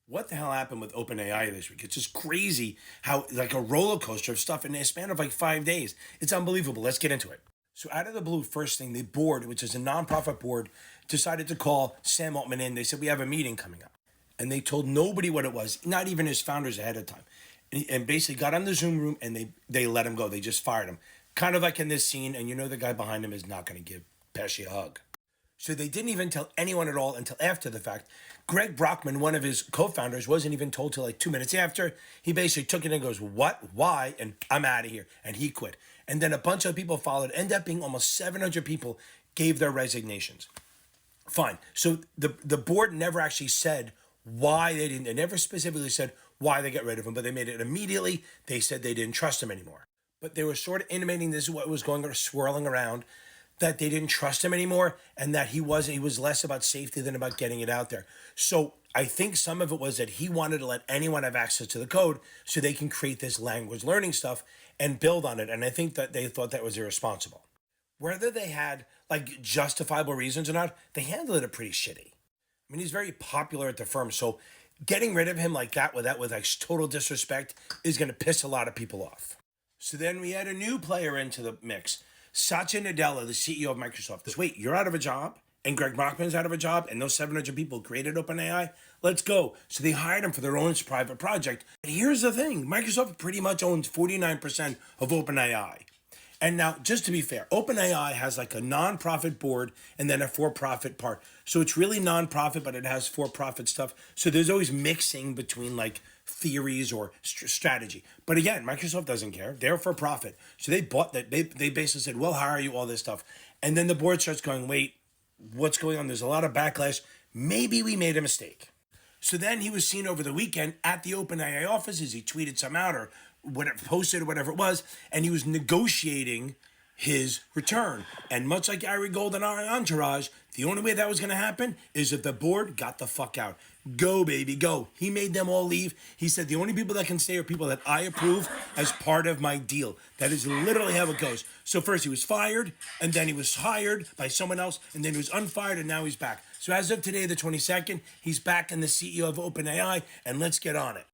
What the hell happened with OpenAI this week? It's just crazy how, like, a roller coaster of stuff in a span of like 5 days. It's unbelievable. Let's get into it. So, out of the blue, first thing, the board, which is a nonprofit board, decided to call Sam Altman in. They said, "We have a meeting coming up." And they told nobody what it was, not even his founders ahead of time. And basically got on the Zoom room and they let him go. They just fired him. Kind of like in this scene, and you know the guy behind him is not going to give Pesci a hug. So they didn't even tell anyone at all until after the fact. Greg Brockman, one of his co-founders, wasn't even told till like 2 minutes after. He basically took it and goes, "What? Why?" And "I'm out of here." And he quit. And then a bunch of people followed. Ended up being almost 700 people gave their resignations. Fine. So the board never actually said why they didn't. They never specifically said why they got rid of him, but they made it immediately. They said they didn't trust him anymore. But they were sort of intimating this is what was going on, swirling around, that they didn't trust him anymore and that he was less about safety than about getting it out there. So I think some of it was that he wanted to let anyone have access to the code so they can create this language learning stuff and build on it. And I think that they thought that was irresponsible. Whether they had like justifiable reasons or not, they handled it pretty shitty. I mean, he's very popular at the firm, so getting rid of him like that with like total disrespect is going to piss a lot of people off. So then we had a new player into the mix. Satya Nadella, the CEO of Microsoft, says, "Wait, you're out of a job? And Greg Brockman's out of a job? And those 700 people created OpenAI? Let's go." So they hired him for their own private project. And here's the thing. Microsoft pretty much owns 49% of OpenAI. And now, just to be fair, OpenAI has like a non-profit board and then a for-profit part. So it's really non-profit, but it has for-profit stuff. So there's always mixing between like theories or strategy. But again, Microsoft doesn't care. They're for-profit. So they bought that. They basically said, "We'll hire you," all this stuff. And then the board starts going, "Wait, what's going on? There's a lot of backlash. Maybe we made a mistake." So then he was seen over the weekend at the OpenAI offices. He tweeted some out or whatever, posted or whatever it was, and he was negotiating his return. And much like Ari Gold and our entourage, the only way that was going to happen is if the board got the fuck out. Go, baby, go. He made them all leave. He said the only people that can stay are people that I approve as part of my deal. That is literally how it goes. So first he was fired, and then he was hired by someone else, and then he was unfired, and now he's back. So as of today, the 22nd, he's back in the CEO of OpenAI, and let's get on it.